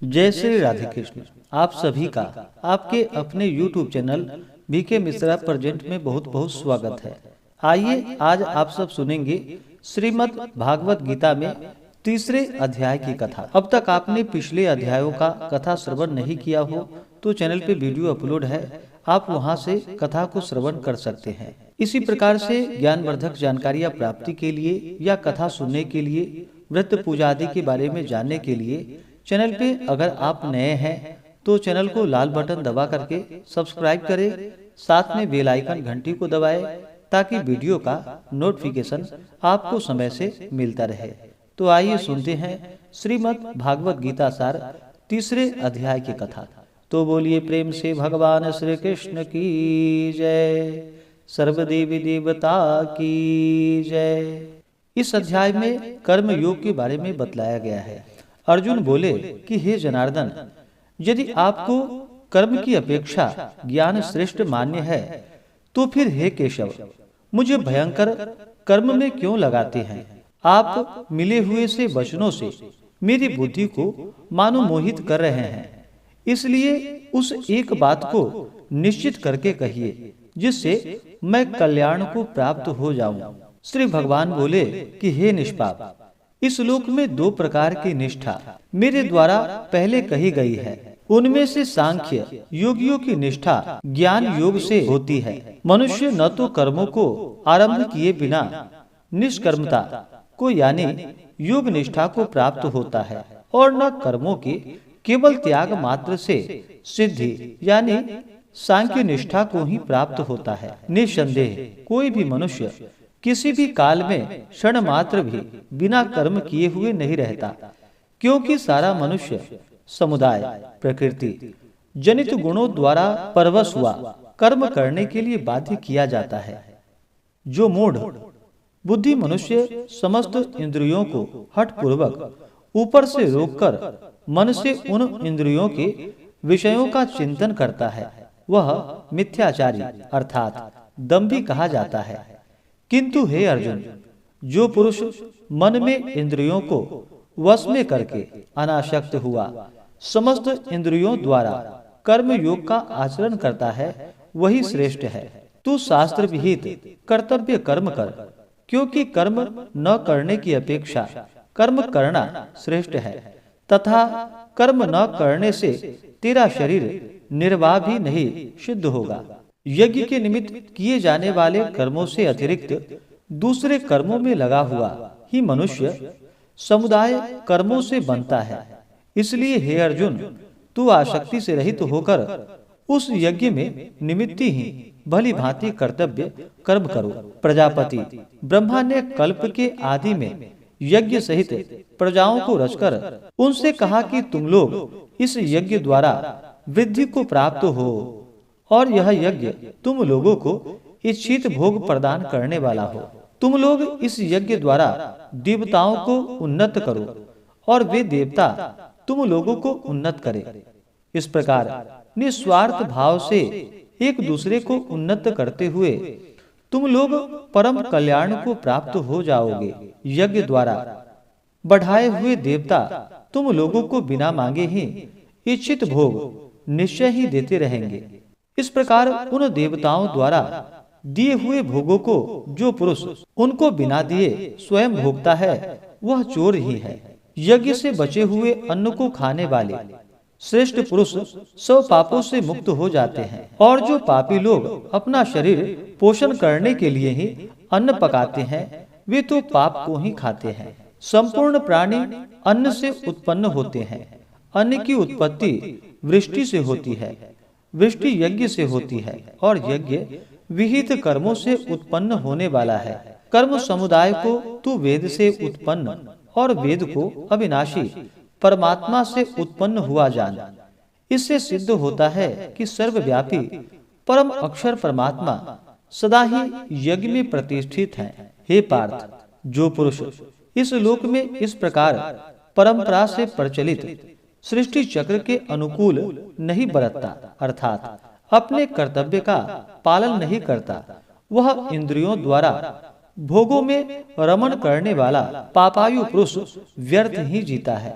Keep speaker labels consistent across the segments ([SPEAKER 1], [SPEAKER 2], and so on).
[SPEAKER 1] जय श्री राधे कृष्ण। आप सभी का आपके अपने YouTube channel BK Mishra present में बहुत बहुत स्वागत है। आइए आज आप सब सुनेंगे श्रीमद् भागवत गीता में तीसरे अध्याय की कथा। अब तक आपने पिछले अध्यायों का कथा श्रवण नहीं किया हो तो चैनल पे वीडियो अपलोड है, आप वहां से कथा को श्रवण कर सकते हैं। इसी प्रकार से ज्ञानवर्धक जानकारियाँ प्राप्ति के लिए या कथा सुनने के लिए, व्रत पूजा आदि के बारे में जानने के लिए चैनल पे अगर आप नए हैं तो चैनल को लाल बटन दबा करके सब्सक्राइब करें, साथ में बेल आइकन घंटी को दबाएं ताकि वीडियो का नोटिफिकेशन आपको समय से मिलता रहे। तो आइए सुनते हैं श्रीमद् भागवत गीता सार तीसरे अध्याय की कथा। तो बोलिए प्रेम से भगवान श्री कृष्ण की जय, सर्वदेवी देवता की जय। इस अध्याय में कर्म योग के बारे में बतलाया गया है। अर्जुन बोले कि हे जनार्दन, यदि आपको कर्म की अपेक्षा ज्ञान श्रेष्ठ मान्य है तो फिर हे केशव, मुझे भयंकर कर्म में क्यों लगाते हैं? आप मिले हुए से वचनों से मेरी बुद्धि को मानो मोहित कर रहे हैं, इसलिए उस एक बात को निश्चित करके कहिए जिससे मैं कल्याण को प्राप्त हो जाऊं। श्री भगवान बोले कि हे निष्पाप, इस लोक में दो प्रकार की निष्ठा मेरे द्वारा पहले कही गई है। उनमें से सांख्य योगियों की निष्ठा ज्ञान योग से होती है। मनुष्य न तो कर्मों को आरंभ किए बिना निष्कर्मता को यानी योग निष्ठा को प्राप्त होता है और न कर्मों के केवल त्याग मात्र से सिद्धि यानी सांख्य निष्ठा को ही प्राप्त होता है। निसंदेह कोई भी मनुष्य किसी भी काल में क्षण मात्र भी बिना कर्म किए हुए नहीं रहता, क्योंकि सारा मनुष्य समुदाय प्रकृति जनित गुणों द्वारा परवश हुआ कर्म करने के लिए बाध्य किया जाता है। जो मूढ़ बुद्धि मनुष्य समस्त इंद्रियों को हठ पूर्वक ऊपर से रोककर मन से उन इंद्रियों के विषयों का चिंतन करता है, वह मिथ्याचारी अर्थात दंभी कहा जाता है। किंतु हे अर्जुन, जो पुरुष मन में इंद्रियों को वश में करके अनासक्त हुआ समस्त इंद्रियों द्वारा कर्म योग का आचरण करता है, वही श्रेष्ठ है। तू शास्त्र विहित कर्तव्य कर्म कर, क्योंकि कर्म न करने की अपेक्षा कर्म करना श्रेष्ठ है, तथा कर्म न करने से तेरा शरीर निर्वाह भी नहीं सिद्ध होगा। यज्ञ के निमित्त किए जाने वाले कर्मों से अतिरिक्त दूसरे कर्मों में लगा हुआ ही मनुष्य समुदाय कर्मों से बनता है। इसलिए हे अर्जुन, तू आसक्ति से रहित होकर उस यज्ञ में निमित्ती ही भली भांति कर्तव्य कर्म करो। प्रजापति ब्रह्मा ने कल्प के आदि में यज्ञ सहित प्रजाओं को रचकर उनसे कहा कि तुम लोग इस यज्ञ द्वारा वृद्धि को प्राप्त हो और यह यज्ञ तुम लोगों को इच्छित भोग प्रदान करने वाला हो। तुम लोग इस यज्ञ द्वारा देवताओं को उन्नत करो और वे देवता तुम लोगों को उन्नत करें। इस प्रकार निस्वार्थ भाव से एक दूसरे को उन्नत करते हुए तुम लोग परम कल्याण को प्राप्त हो जाओगे। यज्ञ द्वारा बढ़ाए हुए देवता तुम लोगों को बिना मांगे ही इच्छित भोग निश्चय ही देते रहेंगे। इस प्रकार उन देवताओं द्वारा दिए हुए भोगों को जो पुरुष उनको बिना दिए स्वयं भोगता है, वह चोर ही है। यज्ञ से बचे हुए अन्न को खाने वाले श्रेष्ठ पुरुष सब पापों से मुक्त हो जाते हैं, और जो पापी लोग अपना शरीर पोषण करने के लिए ही अन्न पकाते हैं, वे तो पाप को ही खाते हैं। संपूर्ण प्राणी अन्न से उत्पन्न होते हैं। अन्न की उत्पत्ति वृष्टि से होती है, वृष्टि यज्ञ से होती है, और यज्ञ विहित कर्मों से उत्पन्न होने वाला है। कर्म समुदाय को तू वेद से उत्पन्न और वेद को अविनाशी परमात्मा से उत्पन्न हुआ जान। इससे सिद्ध होता है कि सर्वव्यापी परम अक्षर परमात्मा सदा ही यज्ञ में प्रतिष्ठित है। हे पार्थ, जो पुरुष इस लोक में इस प्रकार परंपरा से प्रचलित सृष्टि चक्र के अनुकूल नहीं बरतता, अर्थात अपने कर्तव्य का पालन नहीं करता, वह इंद्रियों द्वारा भोगों में रमण करने वाला पापायु पुरुष व्यर्थ ही जीता है।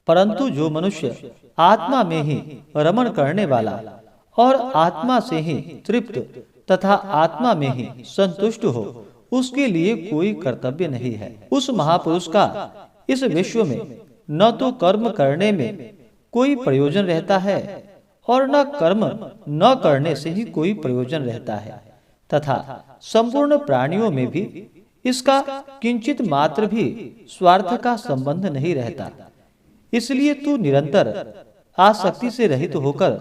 [SPEAKER 1] परंतु जो मनुष्य आत्मा में ही रमण करने वाला और आत्मा से ही तृप्त तथा आत्मा में ही संतुष्ट हो, उसके लिए कोई कर्तव्य नहीं है। उस महापुरुष का इस विश्व में न तो कर्म करने में कोई प्रयोजन रहता है और न कर्म न करने से ही कोई प्रयोजन रहता है, तथा संपूर्ण प्राणियों में भी इसका किंचित मात्र भी स्वार्थ का संबंध नहीं रहता। इसलिए तू निरंतर आसक्ति से रहित होकर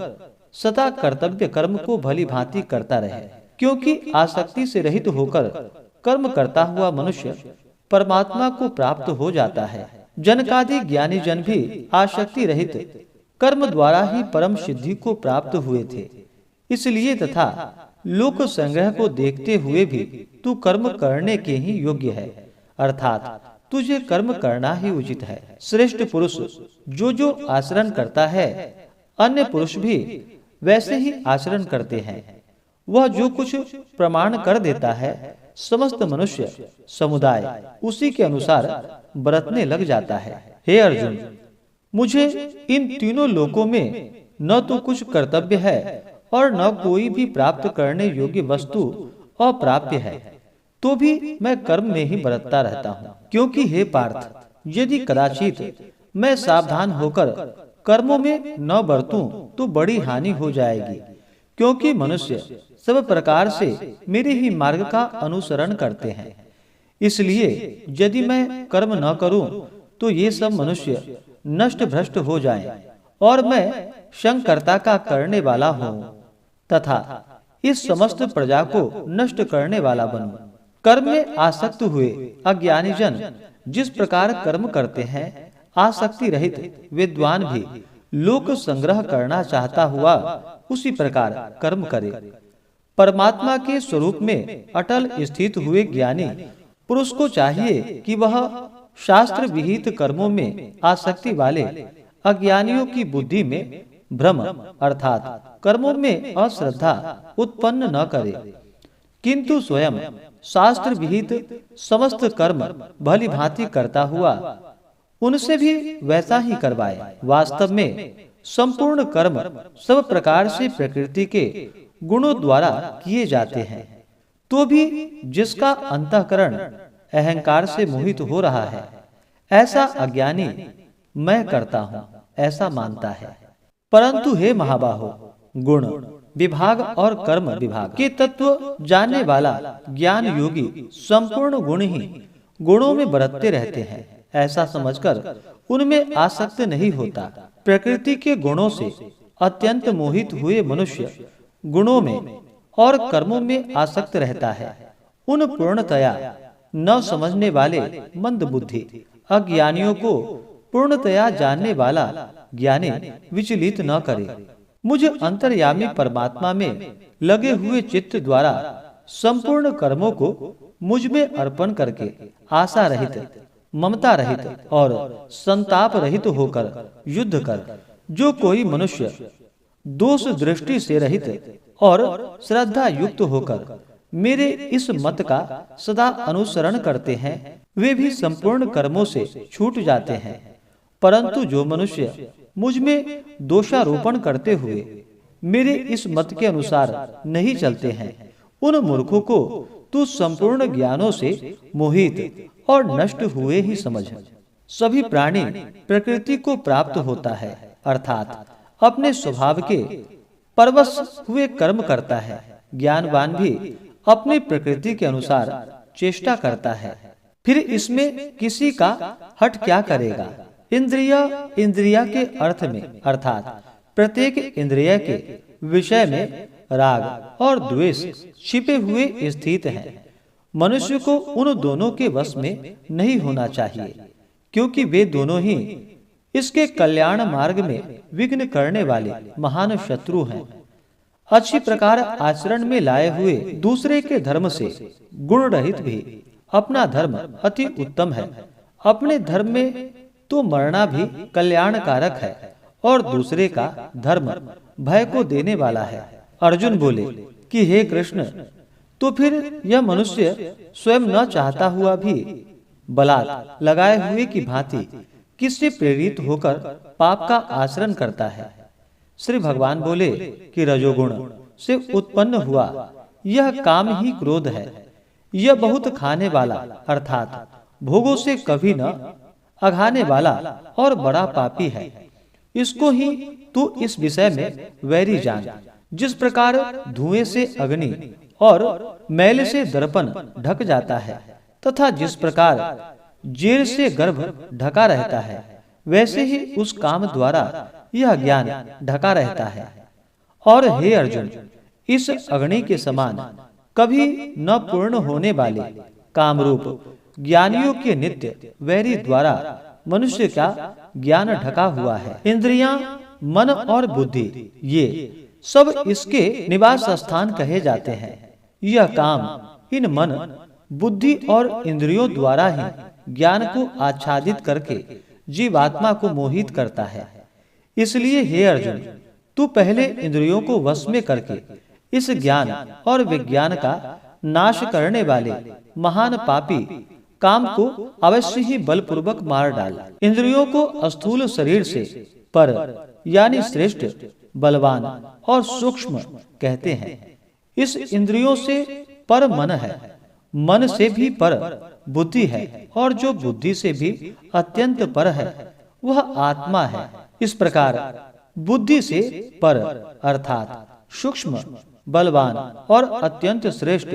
[SPEAKER 1] सदा कर्तव्य कर्म को भली भांति करता रहे, क्योंकि आसक्ति से रहित होकर कर्म करता हुआ मनुष्य परमात्मा को प्राप्त हो जाता है। जनकादि ज्ञानी जन भी आसक्ति रहित कर्म द्वारा ही परम सिद्धि को प्राप्त हुए थे। इसलिए तथा लोक संग्रह को देखते हुए भी तू कर्म करने के ही योग्य है, अर्थात तुझे कर्म करना ही उचित है। श्रेष्ठ पुरुष जो आचरण करता है, अन्य पुरुष भी वैसे ही आचरण करते हैं। वह जो कुछ प्रमाण कर देता है, समस्त मनुष्य समुदाय उसी के अनुसार बरतने लग जाता है। हे अर्जुन, मुझे इन तीनों लोकों में न तो कुछ कर्तव्य है और न कोई भी प्राप्त करने योग्य वस्तु अप्राप्य है, तो भी मैं कर्म में ही बरतता रहता हूँ। क्योंकि हे पार्थ, यदि कदाचित मैं सावधान होकर कर्मों में न बरतूं तो बड़ी हानि हो जाएगी, क्योंकि मनुष्य सब प्रकार से मेरे ही मार्ग का अनुसरण करते हैं। इसलिए यदि मैं कर्म न करूं तो ये सब मनुष्य नष्ट भ्रष्ट हो जाएं और मैं संकर्ता का करने वाला हूँ तथा इस समस्त प्रजा को नष्ट करने वाला बनूं। कर्म में आसक्त हुए अज्ञानी जन जिस प्रकार कर्म करते हैं, आसक्ति रहित विद्वान भी लोक संग्रह करना चाहता हुआ उसी प्रकार कर्म करे। परमात्मा के स्वरूप में अटल स्थित हुए ज्ञानी पुरुष को चाहिए कि वह शास्त्र विहित कर्मों में आसक्ति वाले अज्ञानियों की बुद्धि में भ्रम अर्थात कर्मों में अश्रद्धा उत्पन्न न करे, किंतु स्वयं शास्त्र विहित समस्त कर्म भली भांति करता हुआ उनसे भी वैसा ही करवाए। वास्तव में संपूर्ण कर्म सब प्रकार से प्रकृति के गुणों द्वारा किए जाते हैं, तो भी जिसका अंतःकरण अहंकार से मोहित हो रहा है, ऐसा अज्ञानी मैं करता हूँ ऐसा मानता है। परंतु हे महाबाहो, गुण विभाग और कर्म विभाग के तत्व जानने वाला ज्ञान योगी संपूर्ण गुण ही गुणों में बरतते रहते हैं, ऐसा समझकर उनमें आसक्त नहीं होता। प्रकृति के गुणों से अत्यंत मोहित हुए मनुष्य गुणों में और कर्मों में आसक्त रहता है। उन पूर्णतया न समझने वाले मंद बुद्धि अज्ञानियों को पूर्णतया जानने वाला ज्ञानी विचलित न करे। मुझे अंतर्यामी परमात्मा में लगे हुए चित्त द्वारा संपूर्ण कर्मों को मुझ में अर्पण करके आशा रहित, ममता रहित और संताप रहित होकर युद्ध कर जो कोई मनुष्य दोष दृष्टि से रहित और श्रद्धा युक्त होकर मेरे इस मत का सदा अनुसरण करते हैं, वे भी संपूर्ण कर्मों से छूट जाते हैं। परंतु जो मनुष्य मुझ में दोषारोपण करते हुए मेरे इस मत के अनुसार नहीं चलते हैं, उन मूर्खों को तू संपूर्ण ज्ञानों से मोहित और नष्ट हुए ही समझ। सभी प्राणी प्रकृति को प्राप्त होता है, अर्थात अपने स्वभाव के परवश हुए कर्म करता है। ज्ञानवान भी अपनी प्रकृति के अनुसार चेष्टा करता है, फिर इसमें किसी का हट क्या करेगा। इंद्रिया के अर्थ में अर्थात प्रत्येक इंद्रिय के विषय में राग और द्वेष छिपे हुए स्थित हैं। मनुष्य को उन दोनों के वश में नहीं होना चाहिए, क्योंकि वे दोनों ही इसके कल्याण मार्ग में विघ्न करने वाले महान शत्रु हैं। अच्छी प्रकार आचरण में लाए हुए दूसरे के धर्म से गुण रहित भी अपना धर्म अति उत्तम है। अपने धर्म में तो मरना भी कल्याणकारक है और दूसरे का धर्म भय को देने वाला है। अर्जुन बोले कि हे कृष्ण, तो फिर यह मनुष्य स्वयं न चाहता हुआ भी बलात् लगाए हुए की भांति किससे प्रेरित होकर पाप का आचरण करता है? श्री भगवान बोले कि रजोगुण से उत्पन्न हुआ यह काम ही क्रोध है। यह बहुत खाने वाला अर्थात भोगों से कभी न अघाने वाला और बड़ा पापी है। इसको ही तू इस विषय में वैरी जान। जिस प्रकार धुएं से अग्नि और मैल से दर्पण ढक जाता है तथा जिस प्रकार जेर से गर्भ ढका रहता है, वैसे ही उस काम द्वारा यह ज्ञान ढका रहता है। और हे अर्जुन, इस अग्नि के समान कभी न पूर्ण होने वाले कामरूप ज्ञानियों के नित्य वैरी द्वारा मनुष्य का ज्ञान ढका हुआ है। इंद्रियां, मन और बुद्धि ये सब इसके निवास स्थान कहे जाते हैं। यह काम इन मन, बुद्धि और इंद्रियों द्वारा ही ज्ञान को आच्छादित करके जीवात्मा को मोहित करता है। इसलिए हे अर्जुन, तू पहले इंद्रियों को वश में करके इस ज्ञान और विज्ञान का नाश करने वाले महान पापी काम को अवश्य ही बलपूर्वक मार डाल। इंद्रियों को स्थूल शरीर से पर यानी श्रेष्ठ, बलवान और सूक्ष्म कहते हैं। इस इंद्रियों से पर मन है, मन से भी पर बुद्धि है और जो बुद्धि से भी अत्यंत पर है वह आत्मा है। इस प्रकार बुद्धि से पर अर्थात सूक्ष्म, बलवान और अत्यंत श्रेष्ठ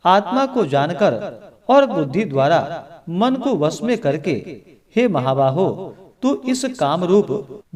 [SPEAKER 1] आत्मा को जानकर और बुद्धि द्वारा मन को वश में करके हे महाबाहो, तू इस काम रूप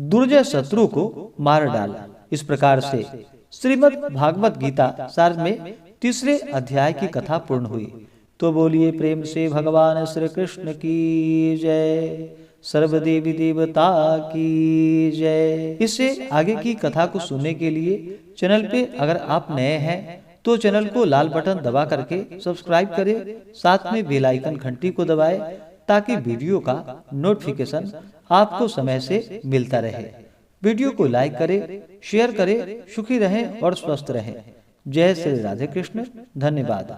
[SPEAKER 1] दुर्जय शत्रु को मार डाल। इस प्रकार से श्रीमद् भागवत गीता सार में तीसरे अध्याय की कथा पूर्ण हुई। तो बोलिए प्रेम से भगवान श्री कृष्ण की जय, सर्वदेवी देवता की जय। इससे आगे की कथा को सुनने के लिए चैनल पे अगर आप नए हैं तो चैनल को लाल बटन दबा करके सब्सक्राइब करें, साथ में बेल आइकन घंटी को दबाएं ताकि वीडियो का नोटिफिकेशन आपको समय से मिलता रहे। वीडियो को लाइक करें, शेयर करें। सुखी रहें और स्वस्थ रहें। जय श्री राधे कृष्ण। धन्यवाद।